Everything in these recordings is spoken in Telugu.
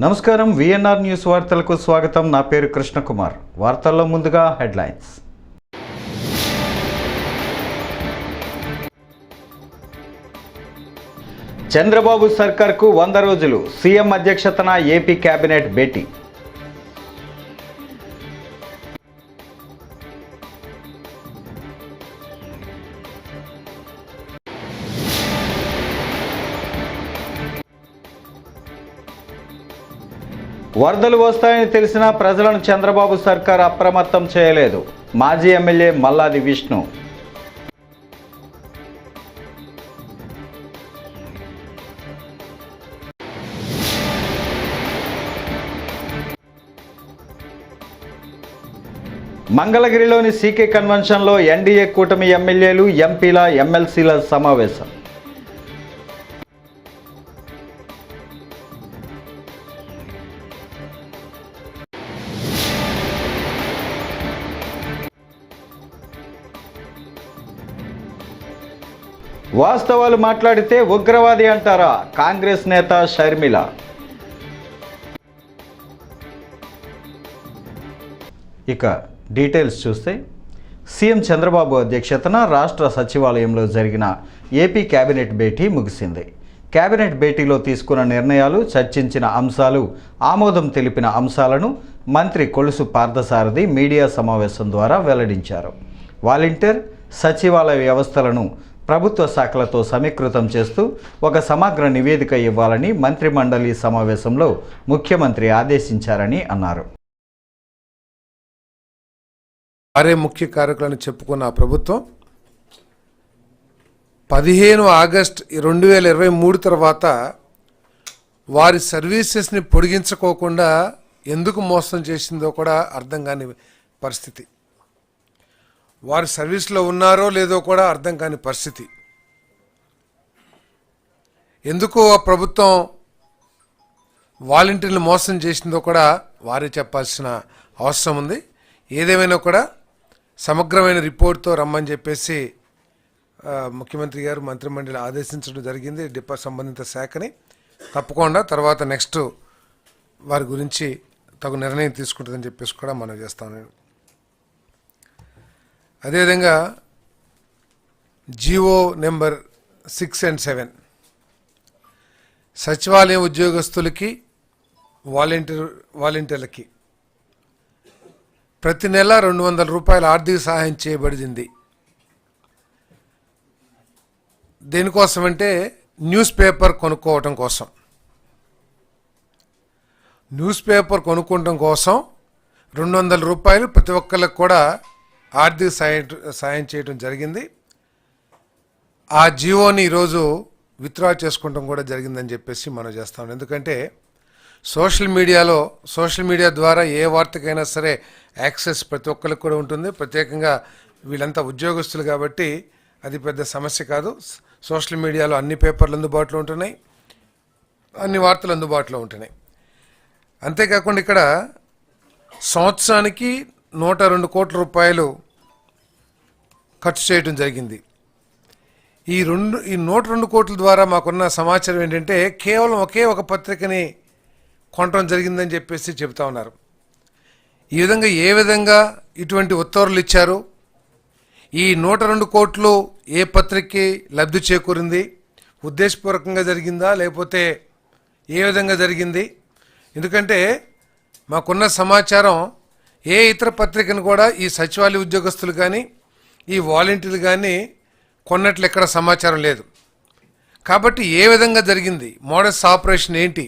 నమస్కారం విఎన్ఆర్ న్యూస్ వార్తలకు స్వాగతం. నా పేరు కృష్ణకుమార్. వార్తల్లో ముందుగా హెడ్లైన్స్. చంద్రబాబు సర్కార్కు 100 రోజులు. సీఎం అధ్యక్షతన ఏపీ కేబినెట్ భేటీ. వరదలు వస్తాయని తెలిసినా ప్రజలను చంద్రబాబు సర్కార్ అప్రమత్తం చేయలేదు. మాజీ ఎమ్మెల్యే మల్లాది విష్ణు. మంగళగిరిలోని సీకే కన్వెన్షన్లో ఎన్డీఏ కూటమి ఎమ్మెల్యేలు, ఎంపీల, ఎమ్మెల్సీల సమావేశం. వాస్తవాలు మాట్లాడితే ఉగ్రవాది అంటారా? కాంగ్రెస్ నేత షర్మిల. ఇక డీటెయిల్స్ చూస్తే, సీఎం చంద్రబాబు అధ్యక్షతన రాష్ట్ర సచివాలయంలో జరిగిన ఏపీ కేబినెట్ భేటీ ముగిసింది. కేబినెట్ భేటీలో తీసుకున్న నిర్ణయాలు, చర్చించిన అంశాలు, ఆమోదం తెలిపిన అంశాలను మంత్రి కొలుసు పార్థసారథి మీడియా సమావేశం ద్వారా వెల్లడించారు. వాలంటీర్, సచివాలయ వ్యవస్థలను ప్రభుత్వ శాఖలతో సమీకృతం చేస్తూ ఒక సమగ్ర నివేదిక ఇవ్వాలని మంత్రి మండలి సమావేశంలో ముఖ్యమంత్రి ఆదేశించారని అన్నారు. వారే ముఖ్య కారకులను చెప్పుకున్న ప్రభుత్వం 15 ఆగస్టు 2023 తర్వాత వారి సర్వీసెస్ని పొడిగించుకోకుండా ఎందుకు మోసం చేసిందో కూడా అర్థం కాని పరిస్థితి. వారు సర్వీస్లో ఉన్నారో లేదో కూడా అర్థం కాని పరిస్థితి. ఎందుకు ఆ ప్రభుత్వం వాలంటీర్లు మోసం చేసిందో కూడా వారే చెప్పాల్సిన అవసరం ఉంది. ఏదేమైనా కూడా సమగ్రమైన రిపోర్ట్తో రమ్మని చెప్పేసి ముఖ్యమంత్రి గారు మంత్రిమండలి ఆదేశించడం జరిగింది. సంబంధిత శాఖని తప్పకుండా తర్వాత నెక్స్ట్ వారి గురించి తగు నిర్ణయం తీసుకుంటుందని చెప్పేసి కూడా మనం చేస్తాను. నేను అదేవిధంగా జీవో నెంబర్ 6 and 7 సచివాలయం ఉద్యోగస్తులకి, వాలంటీర్లకి ప్రతి నెల 200 రూపాయల ఆర్థిక సహాయం చేయబడింది. దేనికోసమంటే న్యూస్ పేపర్ కొనుక్కోవటం కోసం. న్యూస్ పేపర్ కొనుక్కోవటం కోసం 200 రూపాయలు ప్రతి ఒక్కరికి కూడా ఆర్థిక సాయం చేయడం జరిగింది. ఆ జీవోని ఈరోజు విత్డ్రా చేసుకోవడం కూడా జరిగిందని చెప్పేసి మనం చేస్తాం. ఎందుకంటే సోషల్ మీడియా ద్వారా ఏ వార్తకైనా సరే యాక్సెస్ ప్రతి ఒక్కరికి కూడా ఉంటుంది. ప్రత్యేకంగా వీళ్ళంతా ఉద్యోగస్తులు కాబట్టి అది పెద్ద సమస్య కాదు. సోషల్ మీడియాలో అన్ని పేపర్లు అందుబాటులో ఉంటున్నాయి, అన్ని వార్తలు అందుబాటులో ఉంటున్నాయి. అంతేకాకుండా ఇక్కడ సంవత్సరానికి 102 కోట్ల రూపాయలు ఖర్చు చేయడం జరిగింది. ఈ 102 కోట్ల ద్వారా మాకున్న సమాచారం ఏంటంటే కేవలం ఒకే ఒక పత్రికని కొనడం జరిగిందని చెప్పేసి చెబుతా ఉన్నారు. ఏ విధంగా ఇటువంటి ఉత్తర్వులు ఇచ్చారు, ఈ 102 కోట్లు ఏ పత్రికకి లబ్ధి చేకూరింది, ఉద్దేశపూర్వకంగా జరిగిందా లేకపోతే ఏ విధంగా జరిగింది? ఎందుకంటే మాకున్న సమాచారం ఏ ఇతర పత్రికను కూడా ఈ సచివాలయ ఉద్యోగస్తులు కానీ ఈ వాలంటీర్లు కానీ కొన్నట్లు ఎక్కడ సమాచారం లేదు. కాబట్టి ఏ విధంగా జరిగింది, మోడస్ ఆపరేషన్ ఏంటి,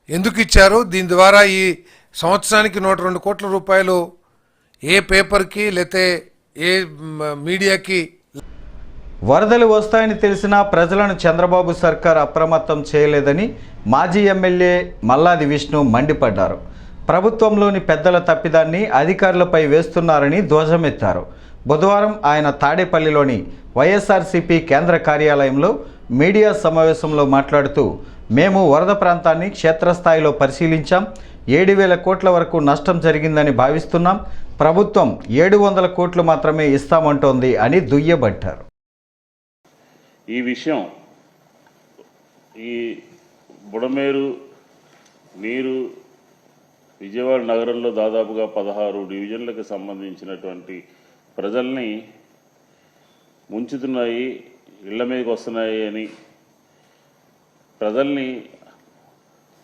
ఎందుకు ఇచ్చారు, దీని ద్వారా ఈ సంవత్సరానికి 102 కోట్ల రూపాయలు ఏ పేపర్కి లేతే ఏ మీడియాకి. వరదలు వస్తాయని తెలిసినా ప్రజలను చంద్రబాబు సర్కార్ అప్రమత్తం చేయలేదని మాజీ ఎమ్మెల్యే మల్లాది విష్ణు మండిపడ్డారు. ప్రభుత్వంలోని పెద్దల తప్పిదాన్ని అధికారులపై వేస్తున్నారని ధ్వజమెత్తారు. బుధవారం ఆయన తాడేపల్లిలోని వైఎస్ఆర్సీపీ కేంద్ర కార్యాలయంలో మీడియా సమావేశంలో మాట్లాడుతూ, మేము వరద ప్రాంతాన్ని క్షేత్రస్థాయిలో పరిశీలించాం. 7,000 కోట్ల వరకు నష్టం జరిగిందని భావిస్తున్నాం. ప్రభుత్వం 700 కోట్లు మాత్రమే ఇస్తామంటోంది అని దుయ్యబట్టారు. ఈ విషయం ఈ బుడమేరు నీరు విజయవాడ నగరంలో దాదాపుగా 16 డివిజన్లకు సంబంధించినటువంటి ప్రజల్ని ముంచుతున్నాయి, ఇళ్ల మీదకి వస్తున్నాయి అని ప్రజల్ని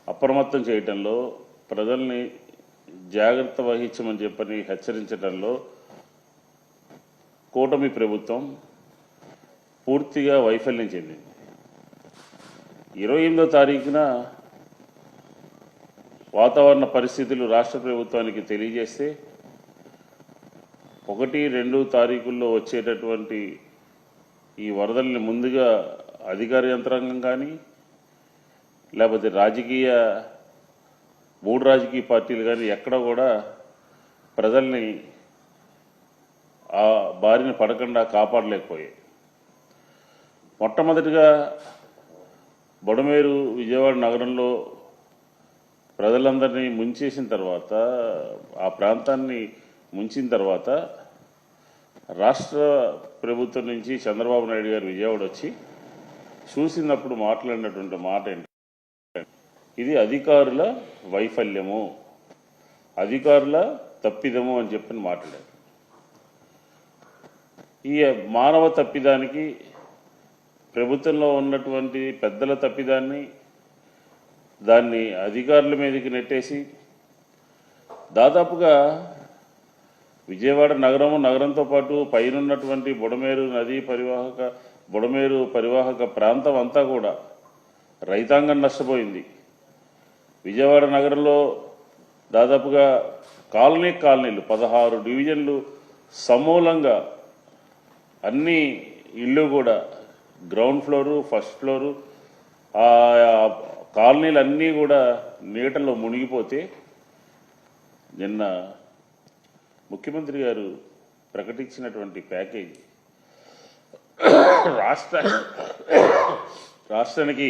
అప్రమత్తం చేయటంలో, ప్రజల్ని జాగ్రత్త వహించమని చెప్పని హెచ్చరించడంలో కూటమి ప్రభుత్వం పూర్తిగా వైఫల్యం చెందింది. 28వ తారీఖున వాతావరణ పరిస్థితులు రాష్ట్ర ప్రభుత్వానికి తెలియజేస్తే 1, 2 తారీఖుల్లో వచ్చేటటువంటి ఈ వరదల్ని ముందుగా అధికార యంత్రాంగం కానీ లేకపోతే 3 రాజకీయ పార్టీలు కానీ ఎక్కడ కూడా ప్రజల్ని ఆ బారిన పడకుండా కాపాడలేకపోయాయి. మొట్టమొదటిగా బొడమేరు విజయవాడ నగరంలో ప్రజలందరినీ ముంచేసిన తర్వాత, ఆ ప్రాంతాన్ని ముంచిన తర్వాత రాష్ట్ర ప్రభుత్వం నుంచి చంద్రబాబు నాయుడు గారు విజయవాడ వచ్చి చూసినప్పుడు మాట్లాడినటువంటి మాట ఏంటంటే, ఇది అధికారుల వైఫల్యము, అధికారుల తప్పిదము అని చెప్పి మాట్లాడారు. ఈ మానవ తప్పిదానికి, ప్రభుత్వంలో ఉన్నటువంటి పెద్దల తప్పిదాన్ని దాన్ని అధికారుల మీదకి నెట్టేసి దాదాపుగా విజయవాడ నగరంతో పాటు పైనున్నటువంటి బుడమేరు పరివాహక ప్రాంతం అంతా కూడా రైతాంగం నష్టపోయింది. విజయవాడ నగరంలో దాదాపుగా కాలనీలు 16 డివిజన్లు సమూలంగా అన్ని ఇళ్ళు కూడా గ్రౌండ్ ఫ్లోరు, ఫస్ట్ ఫ్లోరు, ఆ కాలనీలు అన్నీ కూడా నీటల్లో మునిగిపోతే నిన్న ముఖ్యమంత్రి గారు ప్రకటించినటువంటి ప్యాకేజీ రాష్ట్రానికి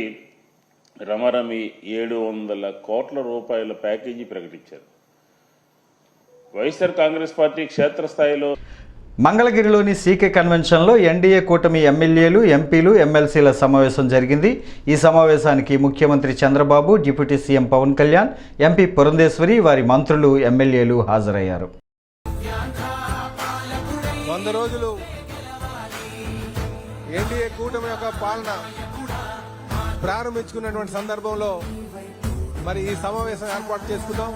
రమరమి 700 కోట్ల రూపాయల ప్యాకేజీ ప్రకటించారు. వైఎస్ఆర్ కాంగ్రెస్ పార్టీ క్షేత్రస్థాయిలో మంగళగిరిలోని సీకే కన్వెన్షన్లో ఎన్డీఏ కూటమి ఎమ్మెల్యేలు, ఎంపీలు, ఎమ్మెల్సీల సమావేశం జరిగింది. ఈ సమావేశానికి ముఖ్యమంత్రి Chandrababu, deputy CM Pawan Kalyan, MP Purandeswari, వారి మంత్రులు, ఎమ్మెల్యేలు హాజరయ్యారు. 100 రోజులు ఎన్డీఏ కూటమి యొక్క పాలన ప్రారంభించుకున్నటువంటి సందర్భంలో మరి ఈ సమావేశం ఏర్పాటు చేసుకుందాం.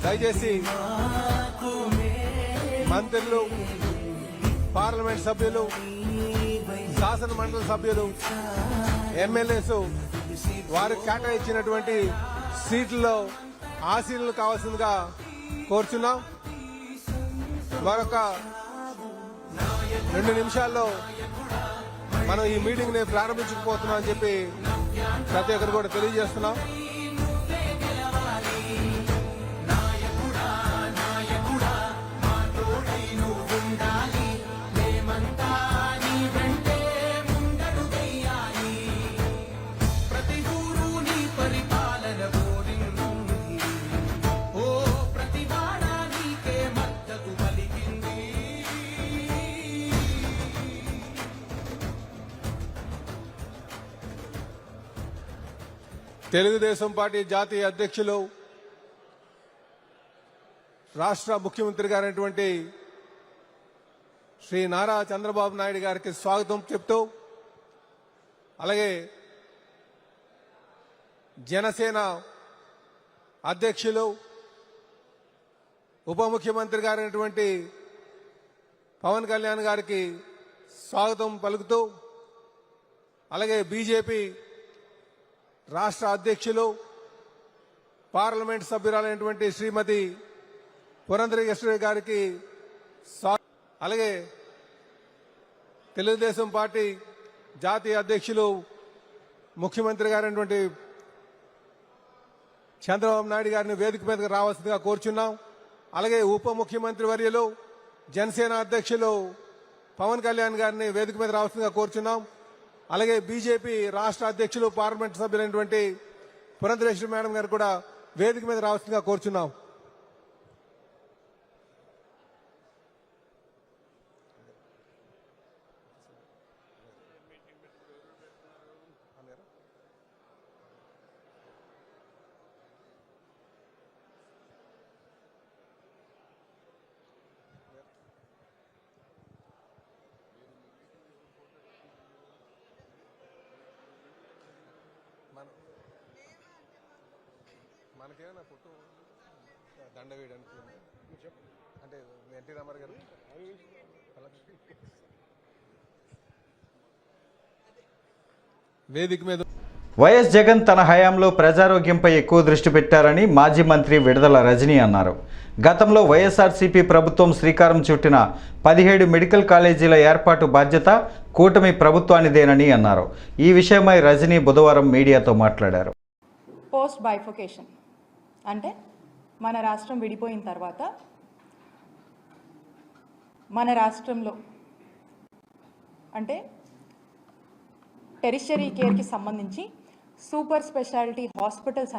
దయచేసి మంత్రులు, పార్లమెంట్ సభ్యులు, శాసన మండలి సభ్యులు, ఎమ్మెల్యేస్ వారికి కేటాయించినటువంటి సీట్లలో ఆసీనులు కావాల్సిందిగా కోరుచున్నాం. మరొక 2 నిమిషాల్లో మనం ఈ మీటింగ్ ని ప్రారంభించకపోతున్నాం అని చెప్పి ప్రతి ఒక్కరు కూడా తెలియజేస్తున్నాం. తెలుగుదేశం పార్టీ జాతీయ అధ్యక్షులు, రాష్ట్ర ముఖ్యమంత్రి గారైనటువంటి శ్రీ నారా చంద్రబాబు నాయుడు గారికి స్వాగతం చెప్తూ, అలాగే జనసేన అధ్యక్షులు, ఉప ముఖ్యమంత్రి గారైనటువంటి పవన్ కళ్యాణ్ గారికి స్వాగతం పలుకుతూ, అలాగే బీజేపీ రాష్ట్ర అధ్యక్షులు, పార్లమెంట్ సభ్యురాలైనటువంటి శ్రీమతి పురంధరేశ్వరి గారికి, అలాగే తెలుగుదేశం పార్టీ జాతీయ అధ్యక్షులు, ముఖ్యమంత్రి గారైనటువంటి చంద్రబాబు నాయుడు గారిని వేదిక మీదకి రావాల్సిందిగా కోరుచున్నాం. అలాగే ఉప ముఖ్యమంత్రి వర్యులు, జనసేన అధ్యక్షులు పవన్ కళ్యాణ్ గారిని వేదిక మీద రావాల్సిందిగా కోరుచున్నాం. అలాగే బీజేపీ రాష్ట్ర అధ్యక్షులు, పార్లమెంట్ సభ్యులైనటువంటి పురంధరేశ్వరి మేడం గారు కూడా వేదిక మీద రావాల్సిందిగా కోరుచున్నాం. మనకేమైనా ఫోటో దండ వేయడానికి అంటే ఎన్టీ రామారావు గారు వేదిక మీద వైఎస్ జగన్ తన హయాంలో ప్రజారోగ్యంపై ఎక్కువ దృష్టి పెట్టారని మాజీ మంత్రి విడుదల రజనీ అన్నారు. గతంలో వైఎస్ఆర్సీపీ ప్రభుత్వం శ్రీకారం చుట్టిన 17 మెడికల్ కాలేజీల ఏర్పాటు బాధ్యత కూటమి ప్రభుత్వానిదేనని అన్నారు. ఈ విషయమై రజనీ బుధవారం మీడియాతో మాట్లాడారు. పోస్ట్ బైఫోకేషన్ అంటే మన రాష్ట్రం విడిపోయిన తర్వాత మన రాష్ట్రంలో అంటే టెరిషరీ కేర్కి సంబంధించి సూపర్ స్పెషాలిటీ హాస్పిటల్స్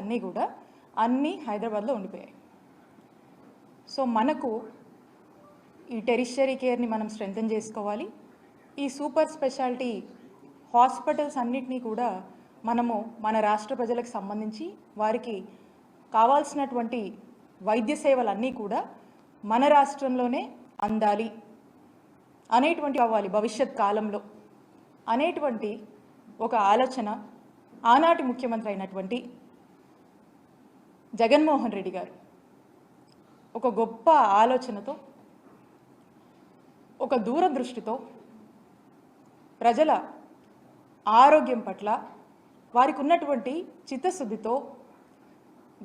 అన్నీ హైదరాబాద్లో ఉండిపోయాయి. సో మనకు ఈ టెరిషరీ కేర్ని మనం స్ట్రెంథెన్ చేసుకోవాలి. ఈ సూపర్ స్పెషాలిటీ హాస్పిటల్స్ అన్నిటినీ కూడా మనము మన రాష్ట్ర ప్రజలకు సంబంధించి వారికి కావాల్సినటువంటి వైద్య సేవలన్నీ కూడా మన రాష్ట్రంలోనే అందాలి అనేటువంటి అవ్వాలి భవిష్యత్ కాలంలో అనేటువంటి ఒక ఆలోచన ఆనాటి ముఖ్యమంత్రి అయినటువంటి జగన్మోహన్ రెడ్డి గారు ఒక గొప్ప ఆలోచనతో ఒక దూరదృష్టితో ప్రజల ఆరోగ్యం పట్ల వారికి ఉన్నటువంటి చిత్తశుద్ధితో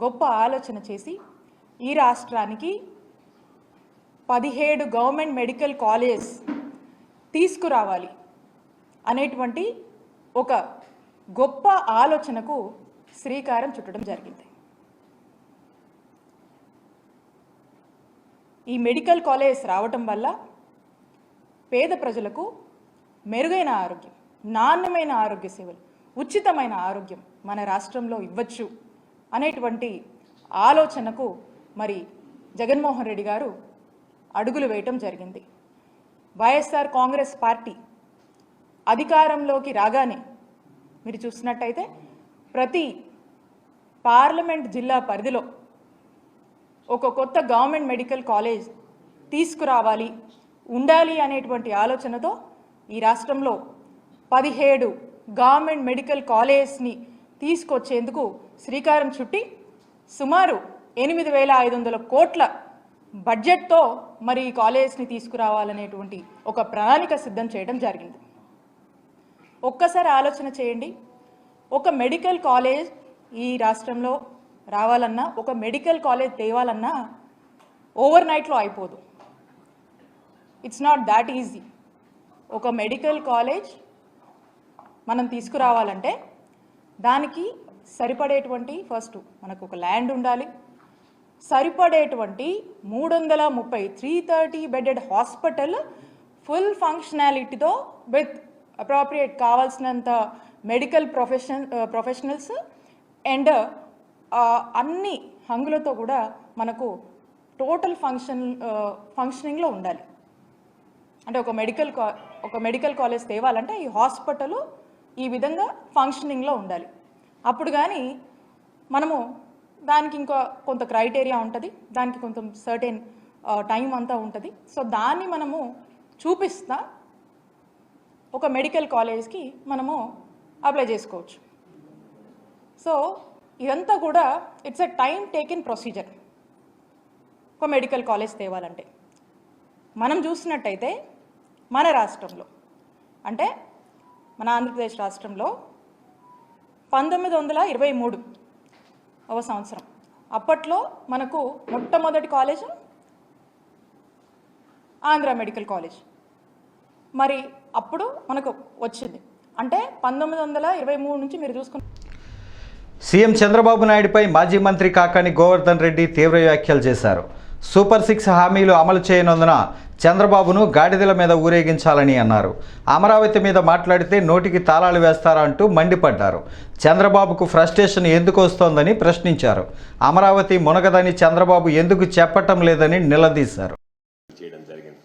గొప్ప ఆలోచన చేసి ఈ రాష్ట్రానికి 17 గవర్నమెంట్ మెడికల్ కాలేజ్ తీసుకురావాలి అనేటువంటి ఒక గొప్ప ఆలోచనకు శ్రీకారం చుట్టడం జరిగింది. ఈ మెడికల్ కాలేజ్ రావటం వల్ల పేద ప్రజలకు మెరుగైన ఆరోగ్యం, నాణ్యమైన ఆరోగ్య సేవలు, ఉచితమైన ఆరోగ్యం మన రాష్ట్రంలో ఇవ్వచ్చు అనేటువంటి ఆలోచనకు మరి జగన్మోహన్ రెడ్డి గారు అడుగులు వేయటం జరిగింది. వైఎస్ఆర్ కాంగ్రెస్ పార్టీ అధికారంలోకి రాగానే మీరు చూసినట్టయితే ప్రతి పార్లమెంట్ జిల్లా పరిధిలో ఒక కొత్త గవర్నమెంట్ మెడికల్ కాలేజ్ తీసుకురావాలి ఉండాలి అనేటువంటి ఆలోచనతో ఈ రాష్ట్రంలో 17 గవర్నమెంట్ మెడికల్ కాలేజ్ని తీసుకొచ్చేందుకు శ్రీకారం చుట్టి సుమారు 8,500 కోట్ల బడ్జెట్తో మరి ఈ కాలేజ్ని తీసుకురావాలనేటువంటి ఒక ప్రణాళిక సిద్ధం చేయడం జరిగింది. ఒక్కసారి ఆలోచన చేయండి, ఒక మెడికల్ కాలేజ్ ఈ రాష్ట్రంలో రావాలన్నా, ఒక మెడికల్ కాలేజ్ తేవాలన్నా ఓవర్ నైట్లో అయిపోదు. It's not that easy. ఒక మెడికల్ కాలేజ్ మనం తీసుకురావాలంటే దానికి సరిపడేటువంటి ఫస్ట్ మనకు ఒక ల్యాండ్ ఉండాలి, సరిపడేటువంటి 330 బెడెడ్ హాస్పిటల్ ఫుల్ ఫంక్షనాలిటీతో విత్ అప్రోప్రియేట్ కావాల్సినంత మెడికల్ ప్రొఫెషనల్స్ అండ్ అన్ని హంగులతో కూడా మనకు టోటల్ ఫంక్షనింగ్లో ఉండాలి. అంటే ఒక మెడికల్ కాలేజ్ తేవాలంటే ఈ హాస్పిటల్ ఈ విధంగా ఫంక్షనింగ్లో ఉండాలి. అప్పుడు కానీ మనము దానికి ఇంకా కొంత క్రైటీరియా ఉంటుంది, దానికి కొంత సర్టెన్ టైం అంతా ఉంటుంది. సో దాన్ని మనము చూపిస్తా ఒక మెడికల్ కాలేజ్కి మనము అప్లై చేసుకోవచ్చు. సో ఇదంతా కూడా it's a time taken procedure. ఒక మెడికల్ కాలేజ్ తేవాలంటే మనం చూసినట్టయితే మన రాష్ట్రంలో అంటే మన ఆంధ్రప్రదేశ్ రాష్ట్రంలో 1923 సంవత్సరం అప్పట్లో మనకు మొట్టమొదటి కాలేజ్ ఆంధ్ర మెడికల్ కాలేజ్ మరి అప్పుడు మనకు వచ్చింది. అంటే 1923 నుంచి మీరు చూసుకున్న సీఎం చంద్రబాబు నాయుడుపై మాజీ మంత్రి కాకాని గోవర్ధన్ రెడ్డి తీవ్ర వ్యాఖ్యలు చేశారు. సూపర్ 6 హామీలు అమలు చేయనందున చంద్రబాబును గాడిదల మీద ఊరేగించాలని అన్నారు. అమరావతి మీద మాట్లాడితే నోటికి తాళాలు వేస్తారా అంటూ మండిపడ్డారు. చంద్రబాబుకు ఫ్రస్ట్రేషన్ ఎందుకు వస్తోందని ప్రశ్నించారు. అమరావతి మునగదని చంద్రబాబు ఎందుకు చెప్పటం లేదని నిలదీశారు. చేయడం జరిగింది.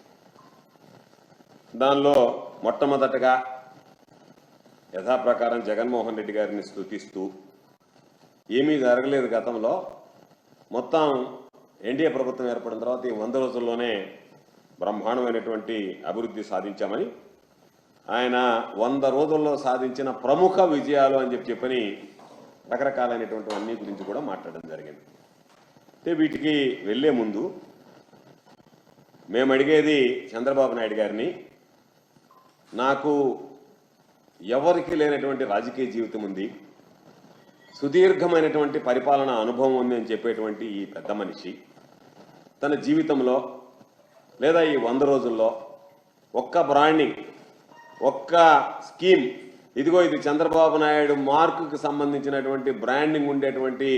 దానిలో మొట్టమొదటగా యథాప్రకారం జగన్మోహన్ రెడ్డి గారిని స్తుతిస్తూ ఏమీ జరగలేదు గతంలో, మొత్తం ఎన్డీఏ ప్రభుత్వం ఏర్పడిన తర్వాత ఈ 100 రోజుల్లోనే బ్రహ్మాండమైనటువంటి అభివృద్ధి సాధించామని ఆయన 100 రోజుల్లో సాధించిన ప్రముఖ విజయాలు అని చెప్పని రకరకాలైనటువంటివన్నీ గురించి కూడా మాట్లాడడం జరిగింది. అంటే వీటికి వెళ్ళే ముందు మేము అడిగేది చంద్రబాబు నాయుడు గారిని, నాకు ఎవరికి లేనటువంటి రాజకీయ జీవితం ఉంది, సుదీర్ఘమైనటువంటి పరిపాలన అనుభవం ఉంది అని చెప్పేటువంటి ఈ పెద్ద మనిషి తన జీవితంలో లేదా ఈ 100 రోజుల్లో ఒక్క బ్రాండింగ్, ఒక్క స్కీమ్, ఇదిగో ఇది చంద్రబాబు నాయుడు మార్కుకి సంబంధించినటువంటి బ్రాండింగ్ ఉండేటువంటి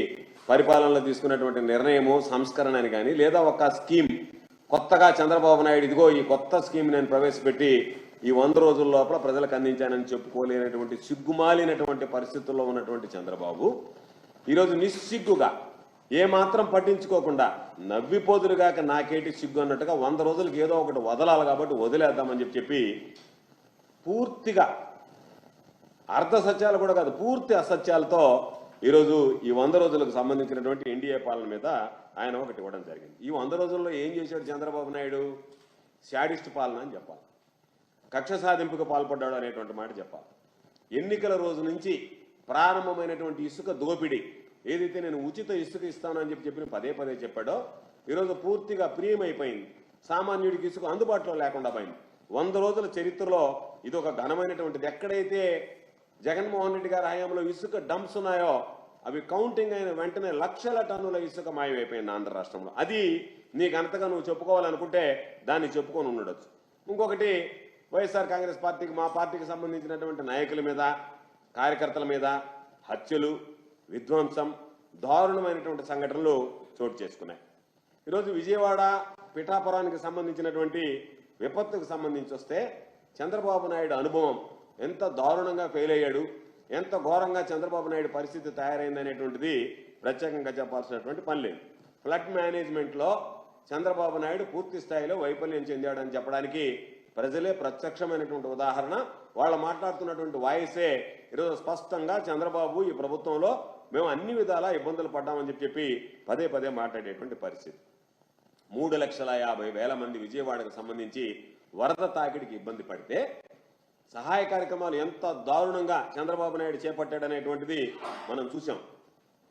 పరిపాలనలో తీసుకున్నటువంటి నిర్ణయము, సంస్కరణ అని కానీ, లేదా ఒక స్కీమ్ కొత్తగా చంద్రబాబు నాయుడు ఇదిగో ఈ కొత్త స్కీమ్ నేను ప్రవేశపెట్టి ఈ 100 రోజుల లోపల ప్రజలకు అందించానని చెప్పుకోలేనటువంటి సిగ్గుమాలినటువంటి పరిస్థితుల్లో ఉన్నటువంటి చంద్రబాబు ఈరోజు నిస్సిగ్గుగా ఏమాత్రం పట్టించుకోకుండా నవ్విపోదురుగాక నాకేటి సిగ్గు అన్నట్టుగా 100 రోజులకి ఏదో ఒకటి వదలాలి కాబట్టి వదిలేద్దామని చెప్పి పూర్తిగా అర్ధ సత్యాలు కూడా కాదు, పూర్తి అసత్యాలతో ఈరోజు ఈ 100 రోజులకు సంబంధించినటువంటి ఎన్డీఏ పాలన మీద ఆయన ఒకటి ఇవ్వడం జరిగింది. ఈ 100 రోజుల్లో ఏం చేశాడు చంద్రబాబు నాయుడు? శాడిస్ట్ పాలన అని చెప్పాలి, కక్ష సాధింపుకు పాల్పడ్డాడు అనేటువంటి మాట చెప్పాలి. ఎన్నికల రోజు నుంచి ప్రారంభమైనటువంటి ఇసుక దోపిడీ, ఏదైతే నేను ఉచిత ఇసుక ఇస్తాను అని చెప్పి పదే పదే చెప్పాడో ఈరోజు పూర్తిగా ప్రియమైపోయింది. సామాన్యుడికి ఇసుక అందుబాటులో లేకుండా పోయింది. 100 రోజుల చరిత్రలో ఇది ఒక ఘనమైనటువంటిది. ఎక్కడైతే జగన్మోహన్ రెడ్డి గారి హయాంలో ఇసుక డంప్స్ ఉన్నాయో అవి కౌంటింగ్ అయిన వెంటనే లక్షల టన్నుల ఇసుక మాయమైపోయింది ఆంధ్ర రాష్ట్రంలో. అది నీకు అంతగా నువ్వు చెప్పుకోవాలనుకుంటే దాన్ని చెప్పుకొని ఉండొచ్చు. ఇంకొకటి, వైఎస్ఆర్ కాంగ్రెస్ పార్టీకి, మా పార్టీకి సంబంధించినటువంటి నాయకుల మీద, కార్యకర్తల మీద హత్యలు, విధ్వంసం, దారుణమైనటువంటి సంఘటనలు చోటు చేసుకున్నాయి. ఈరోజు విజయవాడ పిఠాపురానికి సంబంధించినటువంటి విపత్తుకు సంబంధించి వస్తే చంద్రబాబు నాయుడు అనుభవం ఎంత దారుణంగా ఫెయిల్ అయ్యాడు, ఎంత ఘోరంగా చంద్రబాబు నాయుడు పరిస్థితి తయారైంది అనేటువంటిది ప్రత్యేకంగా చెప్పాల్సినటువంటి పని లేదు. ఫ్లడ్ మేనేజ్మెంట్లో చంద్రబాబు నాయుడు పూర్తి స్థాయిలో వైఫల్యం చెందాడని చెప్పడానికి ప్రజలే ప్రత్యక్షమైనటువంటి ఉదాహరణ. వాళ్ళు మాట్లాడుతున్నటువంటి వాయిసే ఈరోజు స్పష్టంగా చంద్రబాబు ఈ ప్రభుత్వంలో మేము అన్ని విధాలా ఇబ్బందులు పడ్డామని చెప్పి పదే పదే మాట్లాడేటువంటి పరిస్థితి. 3,50,000 మంది విజయవాడకు సంబంధించి వరద తాకిడికి ఇబ్బంది పడితే సహాయ కార్యక్రమాలు ఎంత దారుణంగా చంద్రబాబు నాయుడు చేపట్టాడనేటువంటిది మనం చూసాం.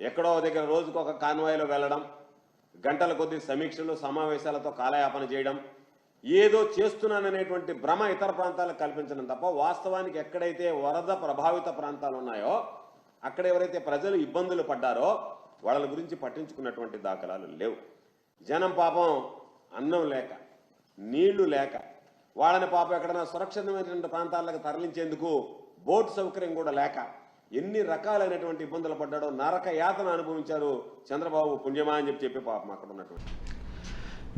ఎక్కడో దగ్గర రోజుకు ఒక కాన్వాయ్లో వెళ్ళడం, గంటల కొద్ది సమీక్షలు, సమావేశాలతో కాలయాపన చేయడం, ఏదో చేస్తున్నాననేటువంటి భ్రమ ఇతర ప్రాంతాలకు కల్పించడం తప్ప వాస్తవానికి ఎక్కడైతే వరద ప్రభావిత ప్రాంతాలు ఉన్నాయో అక్కడ ఎవరైతే ప్రజలు ఇబ్బందులు పడ్డారో వాళ్ళ గురించి పట్టించుకున్నటువంటి దాఖలాలు లేవు. జనం పాపం అన్నం లేక, నీళ్లు లేక, వాళ్ళని పాపం ఎక్కడైనా సురక్షితమైనటువంటి ప్రాంతాలకు తరలించేందుకు బోట్ సౌకర్యం కూడా లేక ఎన్ని రకాలైనటువంటి ఇబ్బందులు పడ్డాడో, నరక యాతన అనుభవించారు చంద్రబాబు పుణ్యమా అని చెప్పి పాపం అక్కడ ఉన్నటువంటి.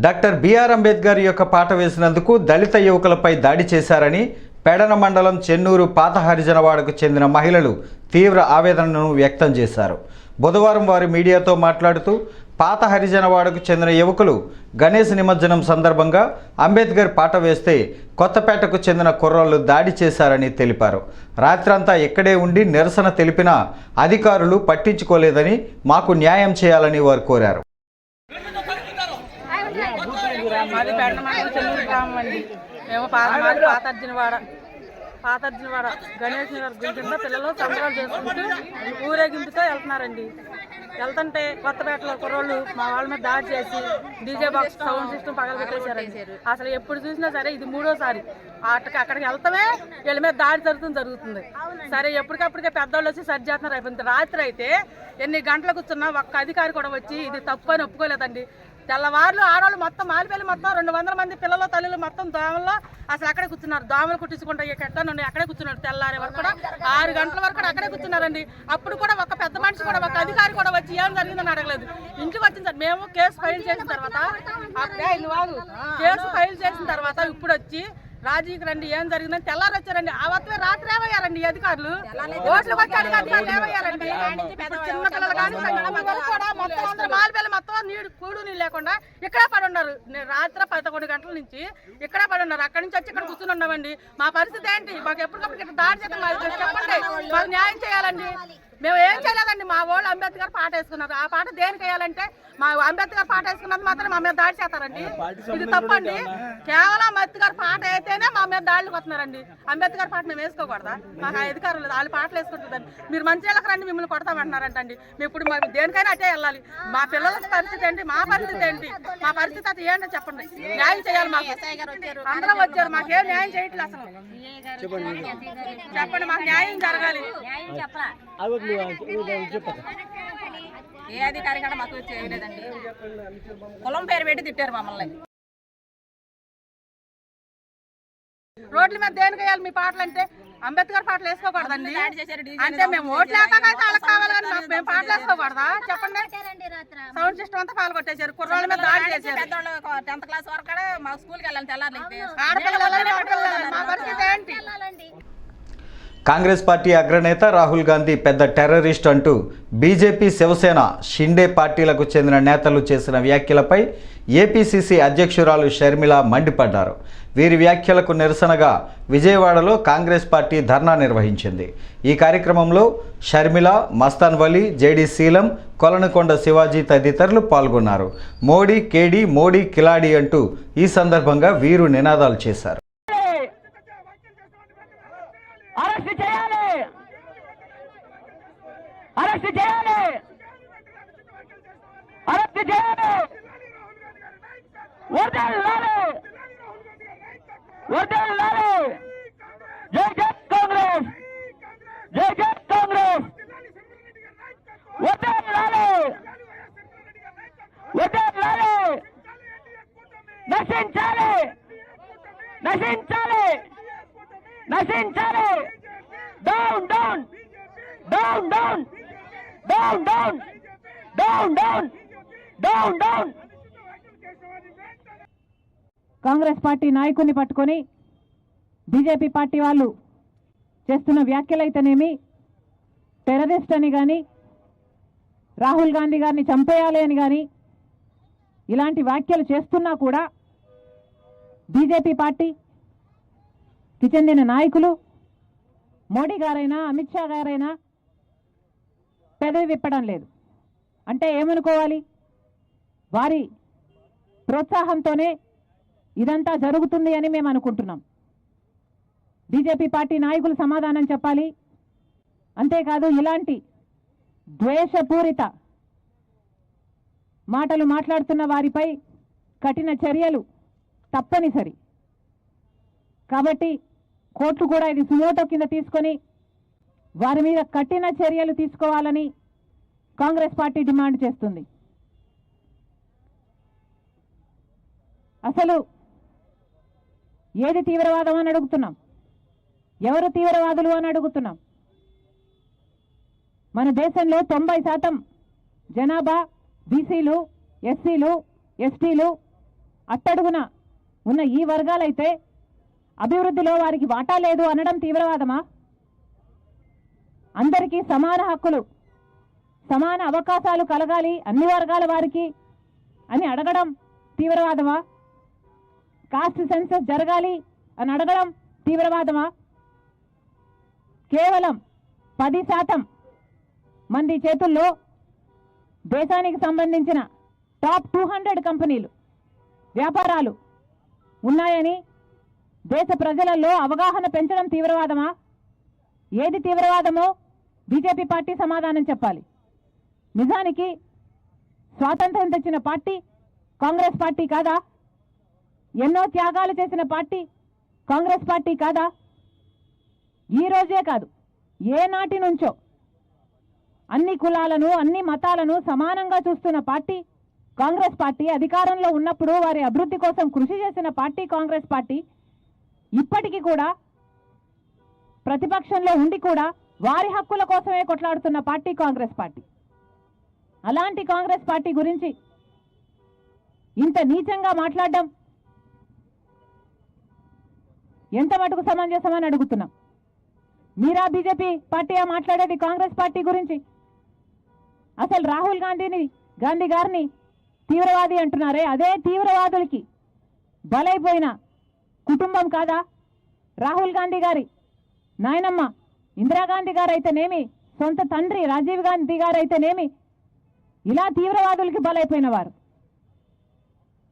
డాక్టర్ బిఆర్ అంబేద్కర్ యొక్క పాట వేసినందుకు దళిత యువకులపై దాడి చేశారని పెడన మండలం చెన్నూరు పాత హరిజనవాడకు చెందిన మహిళలు తీవ్ర ఆవేదనను వ్యక్తం చేశారు. బుధవారం వారు మీడియాతో మాట్లాడుతూ పాత హరిజనవాడకు చెందిన యువకులు గణేష్ నిమజ్జనం సందర్భంగా అంబేద్కర్ పాట వేస్తే కొత్తపేటకు చెందిన కుర్రోళ్లు దాడి చేశారని తెలిపారు. రాత్రంతా ఇక్కడే ఉండి నిరసన తెలిపినా అధికారులు పట్టించుకోలేదని, మాకు న్యాయం చేయాలని వారు కోరారు. మాది పెడనమండలం చెన్నూరు గ్రామం అండి. మేము పాత అర్జునవాడ గణేష్ నగర్ కింద పిల్లలు సంబరాలు చేసుకుంటూ ఊరేగింపుతో వెళ్తున్నారండి. వెళ్తుంటే కొత్తపేటలో కుర్రోళ్ళు మా వాళ్ళ మీద దాడి చేసి డీజే బాక్స్ సౌండ్ సిస్టమ్ పగలబెట్టేశారండి. అసలు ఎప్పుడు చూసినా సరే ఇది 3వసారి అక్కడికి వెళ్తామే వీళ్ళ మీద దాడి జరుగుతుంది. సరే ఎప్పటికప్పటికే పెద్దవాళ్ళు వచ్చి సరి చేస్తున్నారు. అయిపోయింది. రాత్రి అయితే ఎన్ని గంటలు కూర్చున్నా ఒక్క అధికారి కూడా వచ్చి ఇది తప్పు అని ఒప్పుకోలేదండి. తెల్లవారులు ఆడవాళ్ళు మొత్తం మాలిపల్లి మొత్తం 200 మంది పిల్లలు తల్లులు మొత్తం దోమల్లో అసలు అక్కడే కూర్చున్నారు. దోమలు కుట్టించుకుంటా ఎట్లా అక్కడే కూర్చున్నారు. తెల్లారే వరకు కూడా 6 గంటల వరకు అక్కడే కూర్చున్నారండి. అప్పుడు కూడా ఒక పెద్ద మనిషి కూడా, ఒక అధికారి కూడా వచ్చి ఏం జరిగిందని అడగలేదు. ఇంటికి వచ్చిన సార్ మేము కేసు ఫైల్ చేసిన తర్వాత ఇప్పుడు వచ్చి రాజీకి రండి ఏం జరిగిందని తెల్లారు వచ్చారండి. ఆ వత్తమే రాత్రి ఏమయ్యారండి అధికారులు, ఓట్లు వచ్చారు అధికారులు ఏమయ్యారండి. చిన్న పిల్లలు కానీ కూడా మొత్తం అందరూ మాలిపల్లి మొత్తం కూడు నీళ్ళు లేకుండా ఇక్కడే పడి ఉన్నారు. రాత్రి 11 గంటల నుంచి ఇక్కడే పడి ఉన్నారు. అక్కడి నుంచి వచ్చి ఇక్కడ కూర్చుని ఉన్నామండి. మా పరిస్థితి ఏంటి? మాకు ఎప్పటికప్పుడు ఇట్లా దాడి చేస్తాం, చెప్పండి, మాకు న్యాయం చేయాలండి. మేము ఏం చేయలేదండి. మా వాళ్ళు అంబేద్కర్ పాట వేసుకున్నారు. ఆ పాట దేనికి వేయాలంటే మా అంబేద్కర్ పాట వేసుకున్నది మాత్రం మా మీద దాడి చేస్తారండి. ఇది తప్పండి. కేవలం అంబేద్కర్ పాట అయితేనే మా మీద దాడులకు వస్తున్నారండి. అంబేద్కర్ పాట మేము వేసుకోకూడదా? మాకు ఆ అధికారం లేదు. వాళ్ళు పాటలు వేసుకుంటుందండి. మీరు మంచిళ్ళకి రండి, మిమ్మల్ని కొడతామంటున్నారంటండి. మేము ఇప్పుడు దేనికైనా అట్టే వెళ్ళాలి. మా పిల్లల పరిస్థితి ఏంటి, మా పరిస్థితి ఏంటి, మా పరిస్థితి అది ఏంటో చెప్పండి. న్యాయం చేయాలి. మాకు అందరం వచ్చారు, మాకేం న్యాయం చేయట్లేదు అసలు. చెప్పండి, మాకు న్యాయం జరగాలి. ఏ అధికారి కూడా మాకు చేయలేదండి. కులం పేరు పెట్టి తిట్టారు మమ్మల్ని. రోడ్ల మీద దేనికి వేయాలి మీ పాటలు అంటే? అంబేద్కర్ పాటలు వేసుకోకూడదండి. అంటే మేము ఓట్లు వేసాకైతే వాళ్ళకి కావాలి కానీ మేము పాటలు వేసుకోకూడదా? చెప్పండి. సౌండ్ సిస్టమ్ అంతా పాల్గొట్టేశారు. కుర్రోళ్ళ మీద దాడి చేశారు. 10th క్లాస్ వరకు కూడా మా స్కూల్కి వెళ్ళాలి. ఆడపిల్లలు మా పరిస్థితి ఏంటి? కాంగ్రెస్ పార్టీ అగ్రనేత రాహుల్ గాంధీ పెద్ద టెర్రరిస్ట్ అంటూ బీజేపీ, శివసేన, షిండే పార్టీలకు చెందిన నేతలు చేసిన వ్యాఖ్యలపై ఏపీసీసీ అధ్యక్షురాలు షర్మిల మండిపడ్డారు. వీరి వ్యాఖ్యలకు నిరసనగా విజయవాడలో కాంగ్రెస్ పార్టీ ధర్నా నిర్వహించింది. ఈ కార్యక్రమంలో షర్మిల, మస్తాన్ వలీ, జేడీ శీలం, కొలనకొండ శివాజీ తదితరులు పాల్గొన్నారు. మోడీ కేడీ, మోడీ కిలాడి అంటూ ఈ సందర్భంగా వీరు నినాదాలు చేశారు. అరెస్ట్ చేయాలి, అరెస్ట్ చేయాలి, అరెస్ట్ చేయాలి, వదలాలి, వదలాలి. జై జై కాంగ్రెస్, జై జై కాంగ్రెస్. వదలాలి, వదలాలి, నశించాలి, నశించాలి, నశించాలి. Down down down down down down down down down down. Congress party నాయకుడిని పట్టుకొని బీజేపీ పార్టీ వాళ్ళు చేస్తున్న వ్యాఖ్యలైతేనేమి, టెర్రరిస్ట్ అని కానీ, రాహుల్ గాంధీ గారిని చంపేయాలి అని కానీ ఇలాంటి వ్యాఖ్యలు చేస్తున్నా కూడా బీజేపీ పార్టీకి చెందిన నాయకులు, మోడీ గారైనా అమిత్ షా గారైనా పెదవి విప్పడం లేదు. అంటే ఏమనుకోవాలి? వారి ప్రోత్సాహంతోనే ఇదంతా జరుగుతుంది అని మేము అనుకుంటున్నాం. బీజేపీ పార్టీ నాయకులు సమాధానం చెప్పాలి. అంతేకాదు, ఇలాంటి ద్వేషపూరిత మాటలు మాట్లాడుతున్న వారిపై కఠిన చర్యలు తప్పనిసరి. కాబట్టి కోర్టు కూడా ఇది సుమోటో కింద తీసుకొని వారి మీద కఠిన చర్యలు తీసుకోవాలని కాంగ్రెస్ పార్టీ డిమాండ్ చేస్తుంది. అసలు ఏది తీవ్రవాదం అని అడుగుతున్నాం, ఎవరు తీవ్రవాదులు అని అడుగుతున్నాం. మన దేశంలో 90% జనాభా బీసీలు, ఎస్సీలు, ఎస్టీలు, అట్టడుగున ఉన్న ఈ వర్గాలైతే అభివృద్ధిలో వారికి వాటా లేదు అనడం తీవ్రవాదమా? అందరికీ సమాన హక్కులు, సమాన అవకాశాలు కలగాలి అన్ని వర్గాల వారికి అని అడగడం తీవ్రవాదమా? కాస్ట్ సెన్సస్ జరగాలి అని అడగడం తీవ్రవాదమా? కేవలం 10% మంది చేతుల్లో దేశానికి సంబంధించిన టాప్ 200 కంపెనీలు, వ్యాపారాలు ఉన్నాయని దేశ ప్రజలలో అవగాహన పెంచడం తీవ్రవాదమా? ఏది తీవ్రవాదమో బీజేపీ పార్టీ సమాధానం చెప్పాలి. నిజానికి స్వాతంత్రం తెచ్చిన పార్టీ కాంగ్రెస్ పార్టీ కాదా? ఎన్నో త్యాగాలు చేసిన పార్టీ కాంగ్రెస్ పార్టీ కాదా? ఈ రోజే కాదు, ఏ నాటి నుంచో అన్ని కులాలను, అన్ని మతాలను సమానంగా చూస్తున్న పార్టీ కాంగ్రెస్ పార్టీ. అధికారంలో ఉన్నప్పుడు వారి అభివృద్ధి కోసం కృషి చేసిన పార్టీ కాంగ్రెస్ పార్టీ. ఇప్పటికీ కూడా ప్రతిపక్షంలో ఉండి కూడా వారి హక్కుల కోసమే కొట్లాడుతున్న పార్టీ కాంగ్రెస్ పార్టీ. అలాంటి కాంగ్రెస్ పార్టీ గురించి ఇంత నీచంగా మాట్లాడడం ఎంత మటుకు సమంజసమని అడుగుతున్నాం. మీరా బీజేపీ పార్టీయా మాట్లాడేది కాంగ్రెస్ పార్టీ గురించి? అసలు రాహుల్ గాంధీ గారిని తీవ్రవాది అంటున్నారే, అదే తీవ్రవాదులకి బలైపోయిన కుటుంబం కాదా? రాహుల్ గాంధీ గారి నాయనమ్మ ఇందిరాగాంధీ గారు అయితేనేమి, సొంత తండ్రి రాజీవ్ గాంధీ గారు అయితేనేమి ఇలా తీవ్రవాదులకి బలైపోయిన వారు.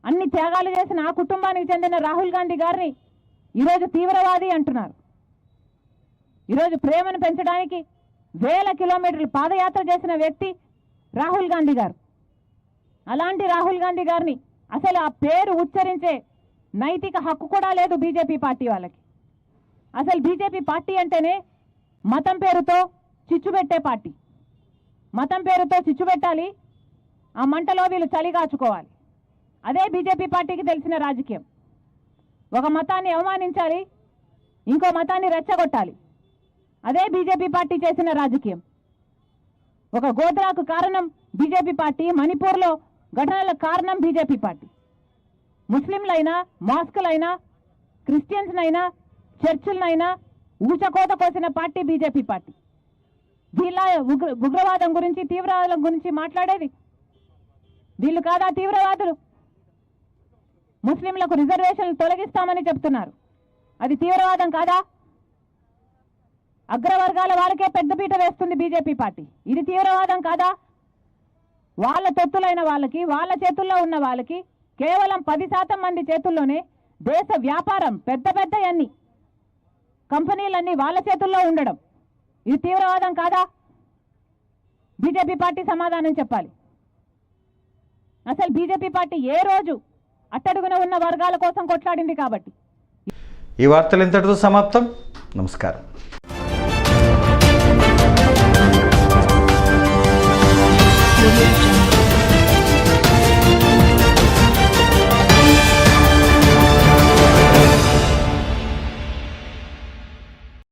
అన్ని త్యాగాలు చేసిన ఆ కుటుంబానికి చెందిన రాహుల్ గాంధీ గారిని ఈరోజు తీవ్రవాది అంటున్నారు. ఈరోజు ప్రేమను పెంచడానికి వేల కిలోమీటర్లు పాదయాత్ర చేసిన వ్యక్తి రాహుల్ గాంధీ గారు. అలాంటి రాహుల్ గాంధీ గారిని అసలు ఆ పేరు ఉచ్చరించే నైతిక హక్కు కూడా లేదు బీజేపీ పార్టీ వాళ్ళకి. అసలు బీజేపీ పార్టీ అంటేనే మతం పేరుతో చిచ్చు పెట్టే పార్టీ. మతం పేరుతో చిచ్చు పెట్టాలి, ఆ మంటలో వీళ్ళు చలి కాచుకోవాలి. అదే బీజేపీ పార్టీకి తెలిసిన రాజకీయం. ఒక మతాన్ని అవమానించాలి, ఇంకో మతాన్ని రెచ్చగొట్టాలి. అదే బీజేపీ పార్టీ చేసిన రాజకీయం. ఒక గోత్రాకు కారణం బీజేపీ పార్టీ, మణిపూర్లో ఘటనలకు కారణం బీజేపీ పార్టీ. ముస్లింలైనా, మాస్కులైనా, క్రిస్టియన్స్నైనా, చర్చిలనైనా ఊచకోత కోసిన పార్టీ బీజేపీ పార్టీ. వీళ్ళ ఉగ్రవాదం గురించి, తీవ్రవాదం గురించి మాట్లాడేది వీళ్ళు కాదా తీవ్రవాదులు? ముస్లింలకు రిజర్వేషన్లు తొలగిస్తామని చెప్తున్నారు, అది తీవ్రవాదం కాదా? అగ్రవర్గాల వాళ్ళకే పెద్దపీట వేస్తుంది బీజేపీ పార్టీ, ఇది తీవ్రవాదం కాదా? వాళ్ళ తొత్తులైన వాళ్ళకి, వాళ్ళ చేతుల్లో ఉన్న వాళ్ళకి, కేవలం 10% మంది చేతుల్లోనే దేశ వ్యాపారం, పెద్ద పెద్దయన్నీ కంపెనీలన్నీ వాళ్ళ చేతుల్లో ఉండడం, ఇది తీవ్రవాదం కాదా? బీజేపీ పార్టీ సమాధానం చెప్పాలి. అసలు బీజేపీ పార్టీ ఏ రోజు అట్టడుగున ఉన్న వర్గాల కోసం కొట్లాడింది కాబట్టి. ఈ వార్తలు ఇంతటితో సమాప్తం. నమస్కారం. Audio